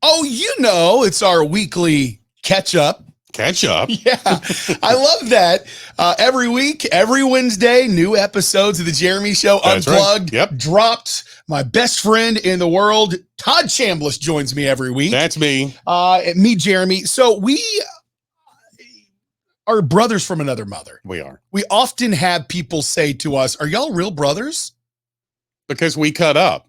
Oh, it's our weekly catch up. Catch up. Yeah, I love that. Every week, every Wednesday, new episodes of the Jeremy Show That's Unplugged right. Yep. dropped. My best friend in the world, Todd Chambliss, joins me every week. That's me. Me, Jeremy. So we are brothers from another mother. We are. We often have people say to us, "Are y'all real brothers?" Because we cut up.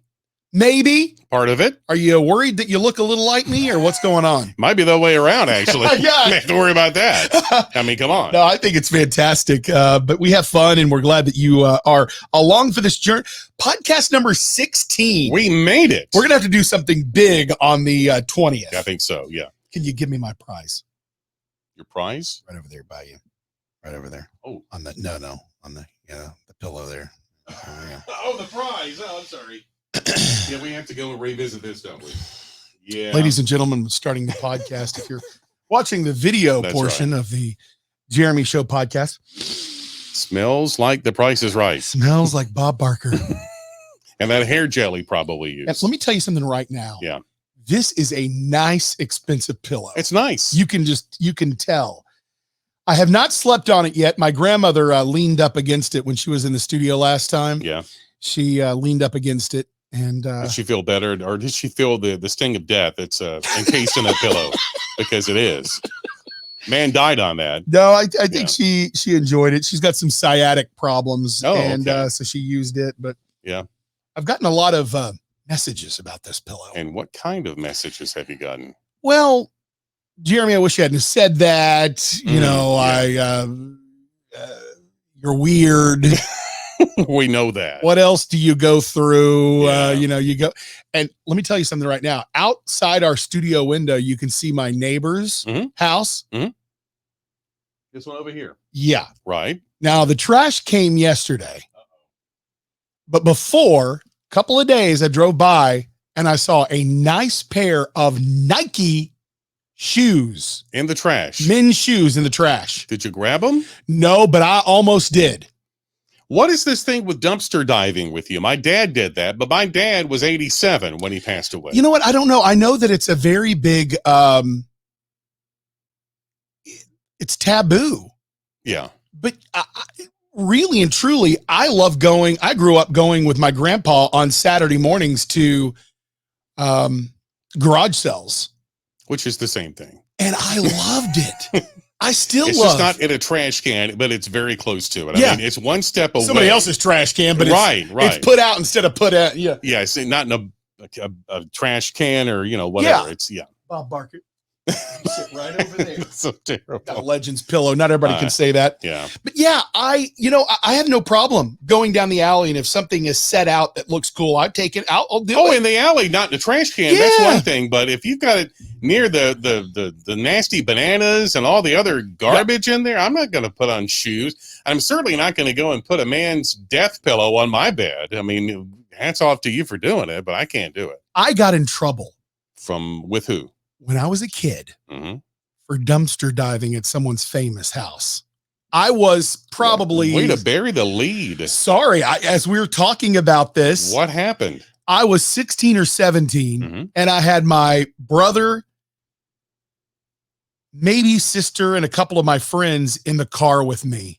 Maybe. Part of it. Are you worried that you look a little like me, or what's going on? Might be the way around, actually. Yeah. You have to worry about that. I mean, come on. No, I think it's fantastic. But we have fun, and we're glad that you are along for this journey. Podcast number 16. We made it. We're going to have to do something big on the 20th. I think so, yeah. Can you give me my prize? Your prize? Right over there by you. Right over there. Oh. On the, on the pillow there. Oh, the prize. Oh, I'm sorry. Yeah, we have to go and revisit this, don't we? Yeah. Ladies and gentlemen, starting the podcast. If you're watching the video portion of the Jeremy Show podcast. Smells like The Price is Right. Smells like Bob Barker. And that hair jelly probably used. And let me tell you something right now. Yeah. This is a nice, expensive pillow. It's nice. You can tell. I have not slept on it yet. My grandmother leaned up against it when she was in the studio last time. Yeah. She leaned up against it. And did she feel better, or did she feel the sting of death that's encased in that pillow? Because it is. Man died on that. No, I think she enjoyed it. She's got some sciatic problems, okay. So she used it. But yeah, I've gotten a lot of messages about this pillow. And what kind of messages have you gotten? Well, Jeremy, I wish you hadn't said that. You're weird. We know that. What else do you go through? Yeah. You go, and let me tell you something right now. Outside our studio window, you can see my neighbor's house. Mm-hmm. This one over here. Yeah. Right. Now the trash came yesterday, but before a couple of days, I drove by and I saw a nice pair of Nike shoes in the trash. Men's shoes in the trash. Did you grab them? No, but I almost did. What is this thing with dumpster diving with you? My dad did that, but my dad was 87 when he passed away. You know what? I don't know. I know that it's a very big, it's taboo. Yeah. But really and truly, I love going. I grew up going with my grandpa on Saturday mornings to garage sales. Which is the same thing. And I loved it. I still it's love. It's just not in a trash can, but it's very close to it. Yeah. I mean, it's one step away. Somebody else's trash can, but right. It's put out instead of put out. Yeah. Yeah. It's not in a trash can or, whatever. Yeah. It's, Bob Barker. You sit right over there. That's so terrible. Got a Legends pillow. Not everybody can say that. Yeah. But yeah, I have no problem going down the alley, and if something is set out that looks cool, I take it out. I'll do it. In the alley, not in the trash can. Yeah. That's one thing. But if you've got it near the nasty bananas and all the other garbage in there, I'm not going to put on shoes. I'm certainly not going to go and put a man's death pillow on my bed. I mean, hats off to you for doing it, but I can't do it. I got in trouble. With who? When I was a kid, for dumpster diving at someone's famous house. I was probably... Way to bury the lead. Sorry, as we were talking about this... What happened? I was 16 or 17, and I had my brother, maybe sister, and a couple of my friends in the car with me.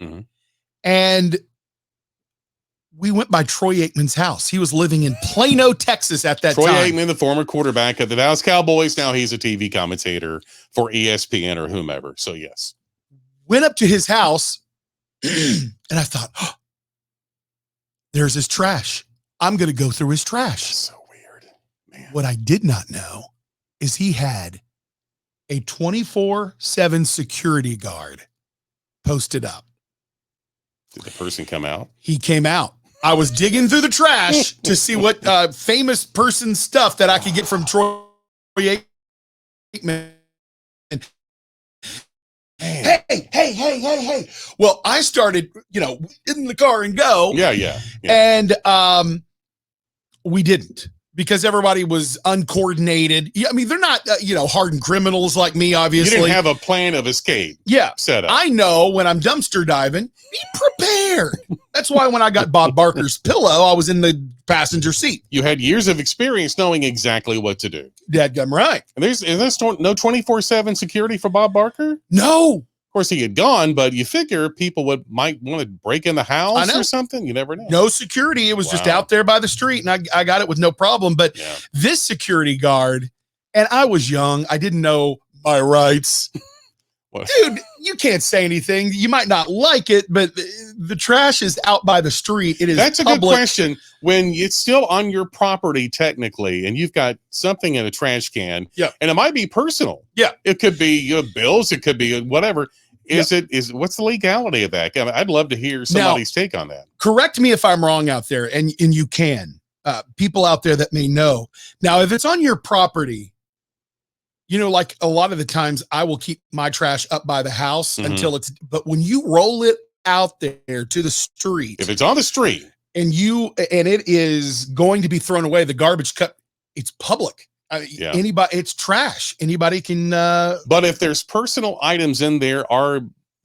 And we went by Troy Aikman's house. He was living in Plano, Texas at that time. Troy Aikman, the former quarterback of the Dallas Cowboys. Now he's a TV commentator for ESPN or whomever. So, yes. Went up to his house, and I thought, there's his trash. I'm going to go through his trash. That's so weird, man. What I did not know is he had a 24/7 security guard posted up. Did the person come out? He came out. I was digging through the trash to see what famous person stuff that I could get from Troy Aikman. Hey. Well, I started, in the car and go. Yeah. And we didn't, because everybody was uncoordinated. Yeah, I mean, they're not, hardened criminals like me, obviously. You didn't have a plan of escape. Yeah. Set up. I know when I'm dumpster diving, be prepared. That's why when I got Bob Barker's pillow, I was in the passenger seat. You had years of experience knowing exactly what to do. Dadgum right. And is there no 24/7 security for Bob Barker? No. Of course, he had gone, but you figure people might want to break in the house or something. You never know. No security. It was just out there by the street, and I got it with no problem. But this security guard, and I was young. I didn't know my rights. Dude, you can't say anything. You might not like it, but the trash is out by the street. It is. That's a good question. When it's still on your property, technically, and you've got something in a trash can, and it might be personal. Yeah, it could be bills. It could be whatever. What's the legality of that? I'd love to hear somebody's take on that. Correct me if I'm wrong out there, and you can. People out there that may know. Now, if it's on your property, you know, like a lot of the times I will keep my trash up by the house until but when you roll it out there to the street, if it's on the street and it is going to be thrown away, the garbage cup, it's public. Anybody, it's trash. Anybody can. But if there's personal items in there,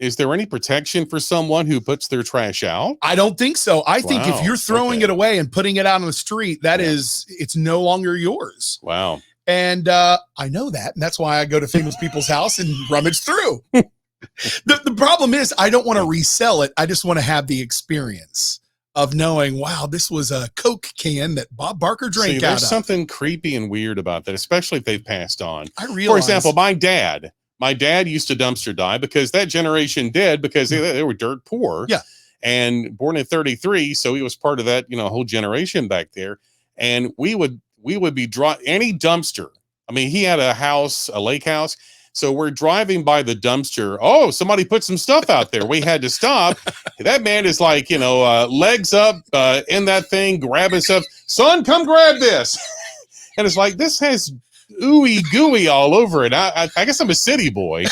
is there any protection for someone who puts their trash out? I don't think so. I think if you're throwing it away and putting it out on the street, it's no longer yours. Wow. And I know that, and that's why I go to famous people's house and rummage through. The problem is I don't want to resell it. I just want to have the experience of knowing, wow, this was a Coke can that Bob Barker drank out of. There's something creepy and weird about that, especially if they've passed on. I realize. For example, my dad used to dumpster dive because that generation did because they were dirt poor. Yeah. And born in 1933, so he was part of that, whole generation back there. And we would be any dumpster. I mean, he had a lake house. So we're driving by the dumpster. Oh, somebody put some stuff out there. We had to stop. That man is like, legs up in that thing, grabbing stuff. Son, come grab this. And it's like, this has ooey gooey all over it. I guess I'm a city boy,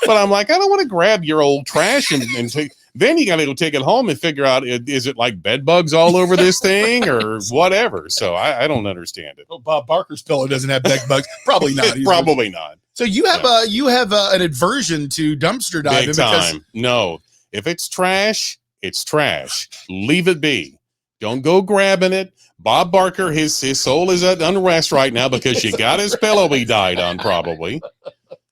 but I'm like, I don't want to grab your old trash and take. Then you got to go take it home and figure out, is it like bed bugs all over this thing or whatever? So I don't understand it. Oh, Bob Barker's pillow doesn't have bed bugs. Probably not. Probably not. So you have an aversion to dumpster diving. Big time. No, if it's trash, it's trash. Leave it be. Don't go grabbing it. Bob Barker, his soul is at unrest right now because you got his pillow he died on probably.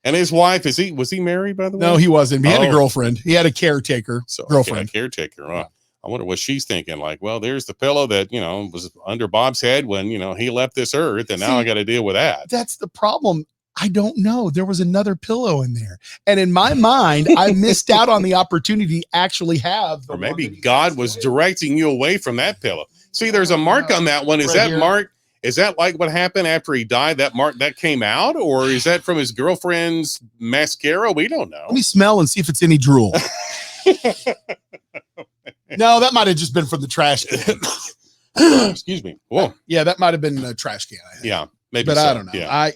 And his wife, was he married, by the way? No, he wasn't. He had a girlfriend. He had a caretaker girlfriend. A caretaker. I wonder what she's thinking. Like, well, there's the pillow that, was under Bob's head when, he left this earth. And now I got to deal with that. That's the problem. I don't know. There was another pillow in there. And in my mind, I missed out on the opportunity to actually have. Or maybe God was directing you away from that pillow. See, there's a mark on that one. Is that mark? Is that like what happened after he died? That mark that came out, or is that from his girlfriend's mascara? We don't know. Let me smell and see if it's any drool. No, that might have just been from the trash can. Excuse me. Whoa. Yeah, that might have been a trash can. Yeah, maybe. But I don't know. Yeah.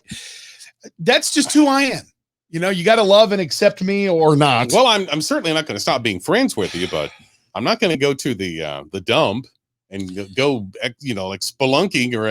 That's just who I am. You got to love and accept me or not. Well, I'm certainly not going to stop being friends with you, but I'm not going to go to the dump and go, like spelunking or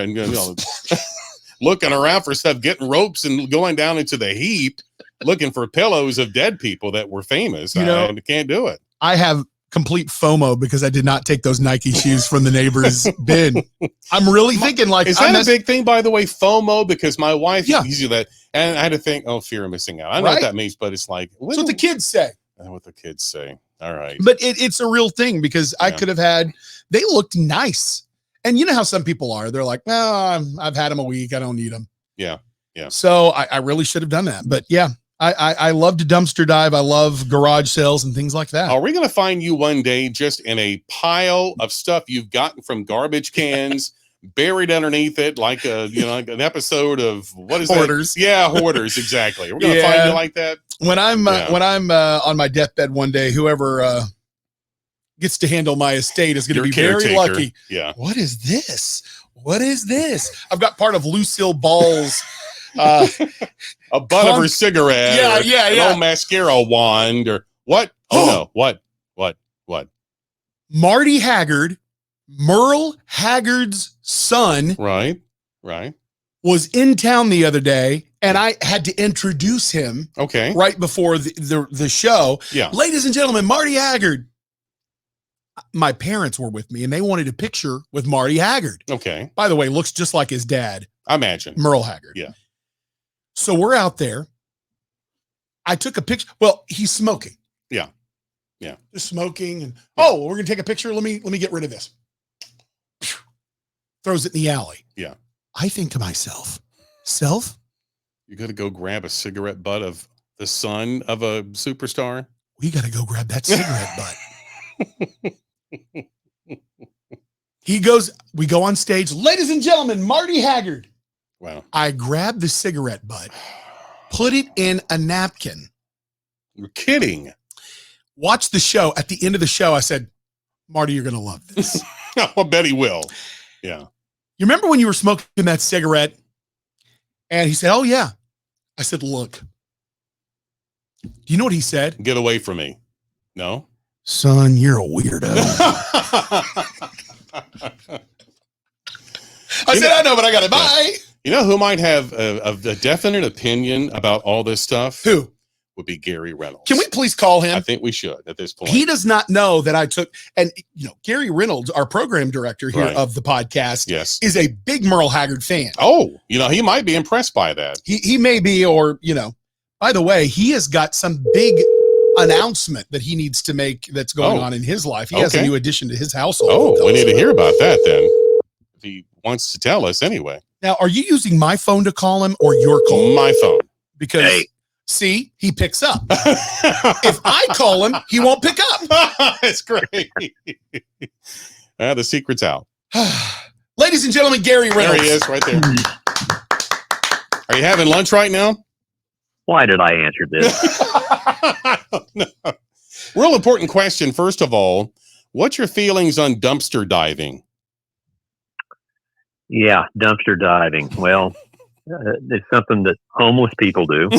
looking around for stuff, getting ropes and going down into the heap, looking for pillows of dead people that were famous. I can't do it. I have complete FOMO because I did not take those Nike shoes from the neighbor's bin. I'm really thinking like, is that a big thing, by the way, FOMO? Because my wife used to do that, and I had to think, fear of missing out. I know what that means, but it's like, that's what the kids say. What the kids say. All right. But it's a real thing because I could have they looked nice. And you know how some people are. They're like, well, I've had them a week. I don't need them. Yeah. Yeah. So I really should have done that. But yeah, I love to dumpster dive. I love garage sales and things like that. Are we going to find you one day just in a pile of stuff you've gotten from garbage cans, buried underneath it, like like an episode of what is Hoarders? That? Yeah, Hoarders. Exactly. We're going to find you like that. When I'm on my deathbed one day, whoever gets to handle my estate is going to be very lucky. Yeah. What is this? What is this? I've got part of Lucille Ball's a butt of her cigarette. Yeah. An old mascara wand or what? Oh no. What? Marty Haggard, Merle Haggard's son. Right. Was in town the other day, and I had to introduce him. Okay. Right before the show. Yeah. Ladies and gentlemen, Marty Haggard. my parents were with me and they wanted a picture with Marty Haggard. Okay. By the way, looks just like his dad, I imagine. Merle Haggard. Yeah. So we're out there. I took a picture. Well, he's smoking. Yeah. Yeah. Just smoking. And oh, we're going to take a picture. Let me get rid of this. Throws it in the alley. Yeah. I think to myself, you got to go grab a cigarette butt of the son of a superstar. We got to go grab that cigarette butt. We go on stage. Ladies and gentlemen, Marty Haggard. Wow. I grabbed the cigarette butt, put it in a napkin. You're kidding. Watch the show. At the end of the show, I said, Marty, you're going to love this. I bet he will. Yeah. You remember when you were smoking that cigarette? And he said, oh, yeah. I said, look. Do you know what he said? Get away from me. No? Son, you're a weirdo. I said, I know, but I got it. Bye. You know who might have a definite opinion about all this stuff? Who? Would be Gary Reynolds. Can we please call him? I think we should at this point. He does not know that I took, and Gary Reynolds, our program director here Right. of the podcast, Yes. is a big Merle Haggard fan. Oh, he might be impressed by that. He may be, or, by the way, he has got some big announcement that he needs to make that's going on in his life. He has a Okay. new addition to his household. Oh, we need to hear about that then. If he wants to tell us anyway. Now, are you using my phone to call him or your call? My phone. Because, see, he picks up. If I call him, he won't pick up. It's great. The secret's out. Ladies and gentlemen, Gary Reynolds. There he is, right there. Are you having lunch right now? Why did I answer this? No. Real important question. First of all, what's your feelings on dumpster diving? Yeah, dumpster diving. Well, it's something that homeless people do.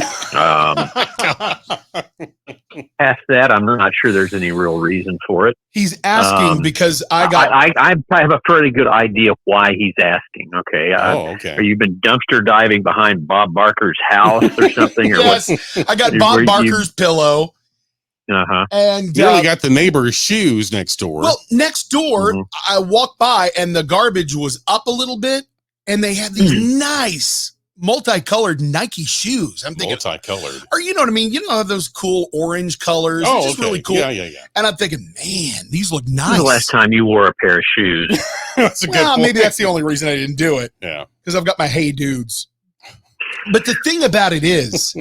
Past that, I'm not sure there's any real reason for it. He's asking because I have a pretty good idea why he's asking. Okay. Okay. Are you been dumpster diving behind Bob Barker's house or something? Or yes, what? I got Bob Barker's pillow. And you really got the neighbor's shoes next door. Well, next door, I walked by and the garbage was up a little bit, and they had these nice multicolored Nike shoes. I'm thinking multicolored, or you know what I mean? Those cool orange colors. Oh, just really cool. Yeah. And I'm thinking, man, these look nice. When's the last time you wore a pair of shoes? That's a good point. Maybe that's the only reason I didn't do it. Yeah, because I've got my Hey Dudes. But the thing about it is,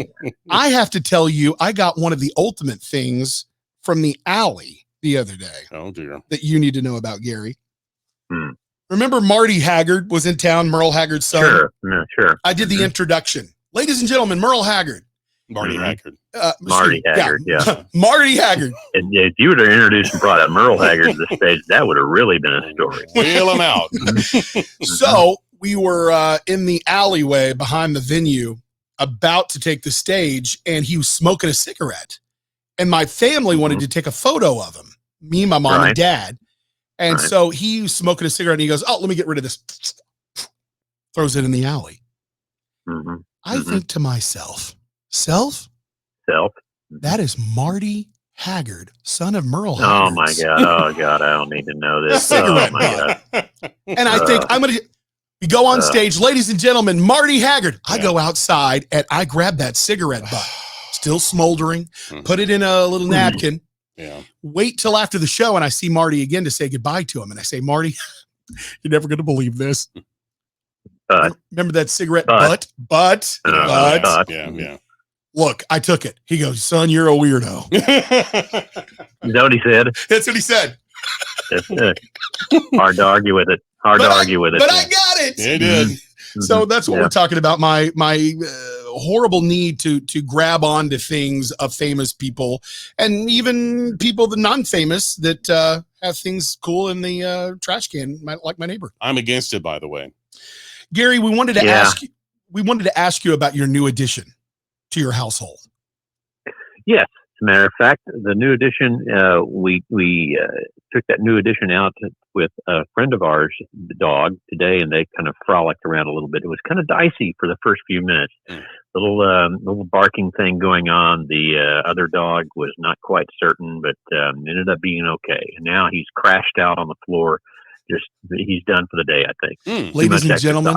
I have to tell you, I got one of the ultimate things from the alley the other day. Oh, dear. That you need to know about, Gary. Remember Marty Haggard was in town, Merle Haggard's son? Sure. No, sure. I did the introduction. Ladies and gentlemen, Merle Haggard. Marty Haggard. Marty Haggard, yeah. Marty Haggard. If you would have introduced and brought up Merle Haggard to the stage, that would have really been a story. Wheel him out. So we were in the alleyway behind the venue about to take the stage, and he was smoking a cigarette. And my family wanted to take a photo of him, me, my mom, and dad. And so he was smoking a cigarette, and he goes, oh, let me get rid of this. Throws it in the alley. I think to myself, that is Marty Haggard, son of Merle Haggard. Oh, my God. Oh, God. I don't need to know this. Cigarette oh, my God. And I think I'm going to... We go on stage, ladies and gentlemen, Marty Haggard. I go outside and I grab that cigarette butt, still smoldering, put it in a little napkin. Yeah. Wait till after the show and I see Marty again to say goodbye to him. And I say, Marty, you're never going to believe this. Remember that cigarette butt? Yeah. Look, I took it. He goes, son, you're a weirdo. Is that what he said? That's what he said. Hard to argue with it. But I got it. It did. So that's what we're talking about. My horrible need to grab onto things of famous people, and even people that non-famous that have things cool in the trash can, like my neighbor. I'm against it, by the way. Gary, we wanted to ask you. We wanted to ask you about your new addition to your household. Yes, matter of fact, the new edition, we took that new edition out with a friend of ours, the dog, today, and they kind of frolicked around a little bit. It was kind of dicey for the first few minutes. Little barking thing going on. The other dog was not quite certain, but ended up being okay. And now he's crashed out on the floor. He's done for the day, I think. Ladies and gentlemen,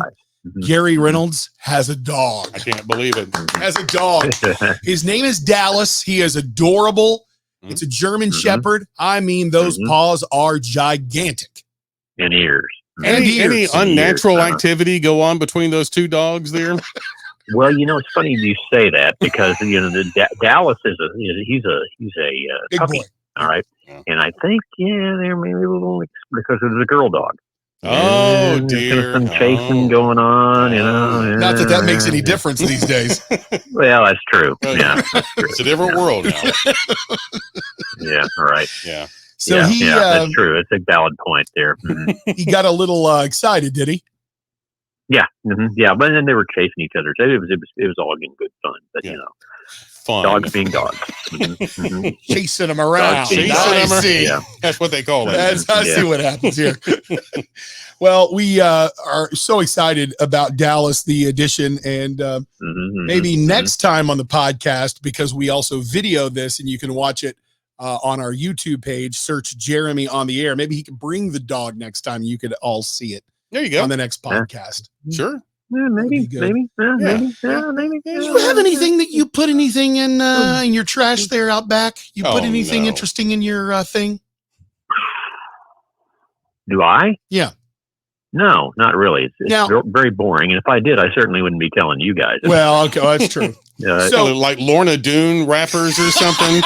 Gary Reynolds has a dog. I can't believe it. Has a dog. His name is Dallas. He is adorable. It's a German Shepherd. I mean, those paws are gigantic. And ears. Any unnatural activity go on between those two dogs there? Well, it's funny you say that because Dallas he's a big puppy. Boy. All right, and I think there may be a little because it's a girl dog. Oh dear, some chasing going on, Not that makes any difference these days. Well, that's true. Yeah, that's true. It's a different world now. Yeah, all right. Yeah. So that's true. It's a valid point there. He got a little excited, did he? Yeah, yeah, but then they were chasing each other. So it was all in good fun. But fun. Dogs being dogs, chasing them around. See. Yeah. That's what they call it. I see what happens here. Well, we are so excited about Dallas, the edition, and maybe next time on the podcast, because we also video this and you can watch it on our YouTube page. Search Jeremy on the Air. Maybe he can bring the dog next time. You could all see it. There you go. On the next podcast. Sure. Yeah, maybe. Do you have anything that you put anything in your trash there out back? You put anything interesting in your thing? Do I? Yeah. No, not really. It's very boring. And if I did, I certainly wouldn't be telling you guys. Well, okay, that's true. So like Lorna Doone wrappers or something,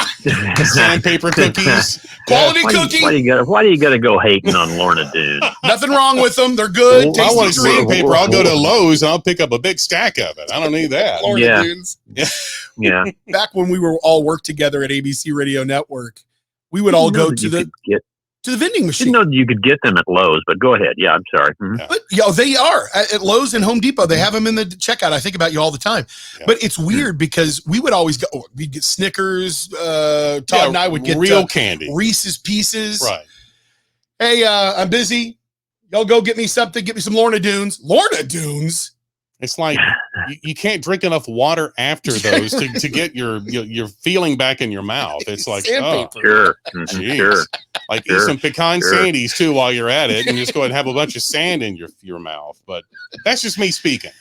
sandpaper cookies, quality cookie. Why do you got to go hating on Lorna Doone? Nothing wrong with them. They're good. I want sandpaper. I'll go to Lowe's and I'll pick up a big stack of it. I don't need that. Lorna Doones. Yeah. Back when we were all work together at ABC Radio Network, we would all go to the vending machine. Didn't know you could get them at Lowe's, but go ahead. Yeah, I'm sorry. But they are at Lowe's and Home Depot. They have them in the checkout. I think about you all the time. Yeah. But it's weird because we would always go. We'd get Snickers. Todd and I would get real candy, Reese's Pieces. Right. Hey, I'm busy. Y'all go get me something. Get me some Lorna Doones. Lorna Doones. It's like you can't drink enough water after those to get your feeling back in your mouth. It's like, sure. Like eat some pecan sandies too while you're at it, and just go ahead and have a bunch of sand in your mouth. But that's just me speaking.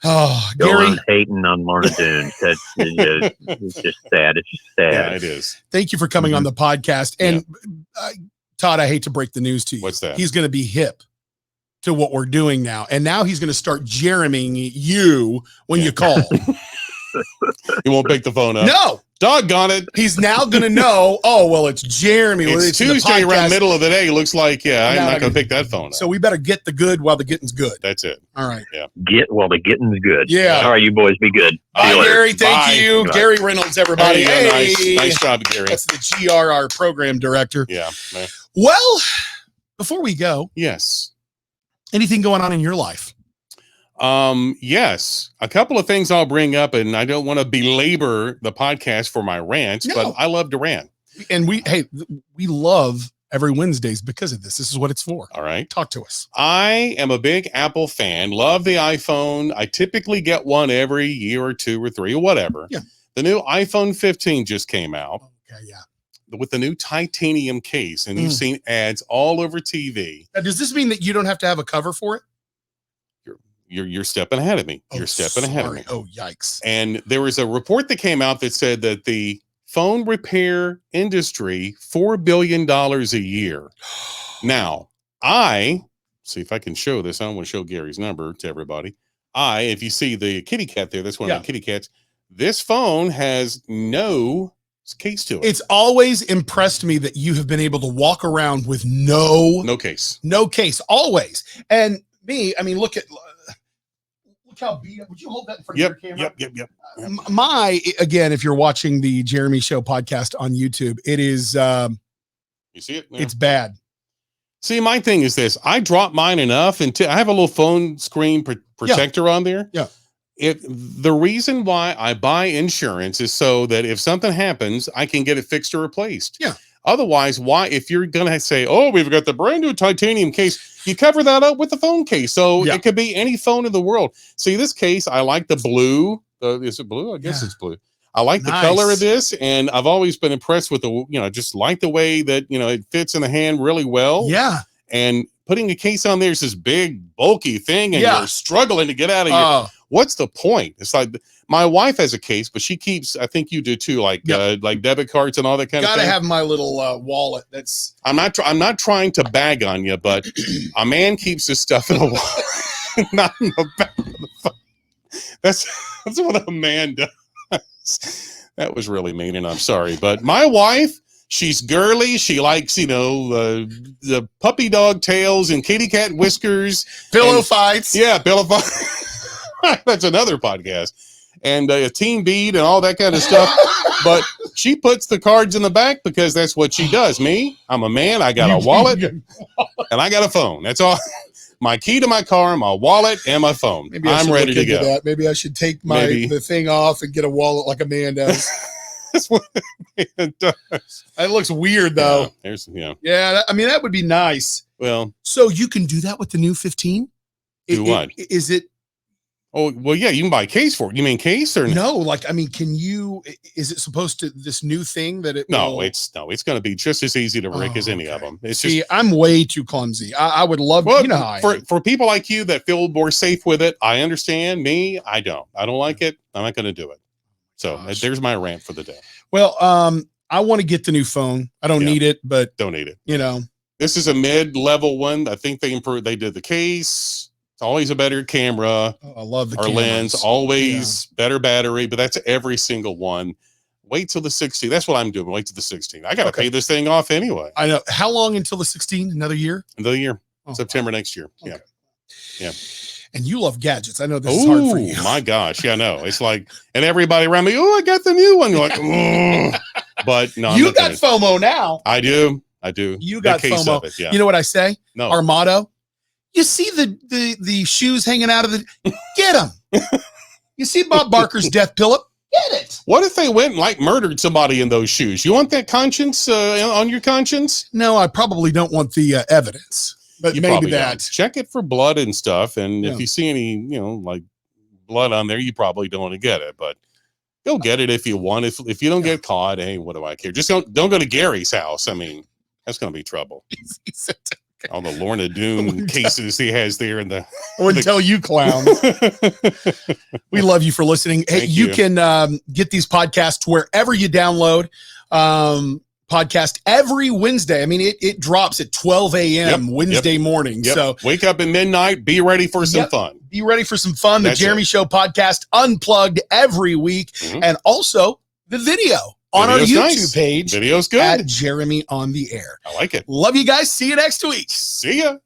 Oh, Gary, hating on Lorna Doone. It's just sad. It's just sad. Yeah, it is. Thank you for coming on the podcast. And Todd, I hate to break the news to you. What's that? He's going to be hip to what we're doing now. And now he's going to start Jeremying you when you call. He won't pick the phone up. No. Doggone it. He's now going to know, it's Jeremy. It's Tuesday around middle of the day. Looks like, I'm not going to pick that phone up. So we better get the good while the getting's good. That's it. All right. Yeah. Get while the getting's good. Yeah. All right, you boys be good. Bye, Gary. Thank you. Bye. Gary Reynolds, everybody. Hey. Nice job, Gary. That's the GRR program director. Yeah. Well, before we go. Yes. Anything going on in your life? Yes, a couple of things I'll bring up, and I don't want to belabor the podcast for my rants, but I love to rant. And we love every Wednesdays because of this. This is what it's for. All right. Talk to us. I am a big Apple fan, love the iPhone. I typically get one every year or two or three or whatever. Yeah. The new iPhone 15 just came out. Okay, yeah. With the new titanium case, and you've seen ads all over TV. Now, does this mean that you don't have to have a cover for it? You're stepping ahead of me. You're stepping ahead of me. Oh, yikes. And there was a report that came out that said that the phone repair industry, $4 billion a year. Now, see if I can show this. I don't want to show Gary's number to everybody. If you see the kitty cat there, that's one of the kitty cats. This phone has no case to it. It's always impressed me that you have been able to walk around with no case, always. And me, I mean, look how beat up. Would you hold that in front of your camera? Yep. Again, if you're watching the Jeremy Show podcast on YouTube, it is, you see it? It's bad. See, my thing is this. I drop mine enough, and I have a little phone screen protector on there. Yeah. The reason why I buy insurance is so that if something happens, I can get it fixed or replaced. Yeah. Otherwise, why, if you're going to say, oh, we've got the brand new titanium case, you cover that up with the phone case. So Yeah. it could be any phone in the world. See, this case, I like the blue. Is it blue? I guess it's blue. I like the color of this. And I've always been impressed with the, just like the way that, it fits in the hand really well. Yeah. And putting a case on there is this big, bulky thing. And you're struggling to get out of your, what's the point? It's like, my wife has a case, but she keeps, I think you do too, like debit cards and all that kind of thing. Gotta have my little wallet. I'm not trying to bag on you, but a man keeps his stuff in a wallet, not in the back of the phone. That's what a man does. That was really mean, and I'm sorry. But my wife, she's girly. She likes, the puppy dog tails and kitty cat whiskers. Pillow fights. Yeah, pillow fights. That's another podcast. And a team bead and all that kind of stuff. But she puts the cards in the back because that's what she does. Me, I'm a man. I got a wallet and I got a phone. That's all. My key to my car, my wallet, and my phone. Maybe I'm ready to go. That. Maybe I should take the thing off and get a wallet like a man does. That's what a man does. It looks weird though. Yeah. That would be nice. Well, so you can do that with the new 15? What? Is it? Oh, well, yeah, you can buy a case for it. You mean case or no? Can you, is it supposed to, this new thing that it it's going to be just as easy to break as any of them. I'm way too clumsy. I would love, for people like you that feel more safe with it. I understand. Me, I don't like it. I'm not going to do it. So there's my rant for the day. Well, I want to get the new phone. I don't need it, but don't need it. This is a mid-level one. I think they improved. They did the case. Always a better camera. I love the lens. Always better battery, but that's every single one. Wait till the 16. That's what I'm doing. Wait till the 16. I got to pay this thing off anyway. I know. How long until the 16? Another year? Another year. September next year. Okay. Yeah. And you love gadgets. I know this is hard for you. My gosh. Yeah, no. It's like, and everybody around me, I got the new one. You're like, but no. You got FOMO now. I do. You got FOMO. Of it, yeah. You know what I say? No. Our motto. You see the shoes hanging out of get them. You see Bob Barker's death pillow? Get it. What if they went and murdered somebody in those shoes? You want that conscience on your conscience? No, I probably don't want the evidence. But maybe that. Don't. Check it for blood and stuff. And if you see any, blood on there, you probably don't want to get it. But go get it if you want. If you don't get caught, hey, what do I care? Just don't go to Gary's house. I mean, that's going to be trouble. All the Lorna Doone cases he has there in the. I wouldn't tell you, clowns. We love you for listening. Hey, you can get these podcasts wherever you download podcast every Wednesday. I mean, it drops at 12 a.m. Wednesday morning. So wake up at midnight. Be ready for some fun. Be ready for some fun. The Jeremy Show podcast unplugged every week, and also the video. On our YouTube page. Video's good. At Jeremy on the Air. I like it. Love you guys. See you next week. See ya.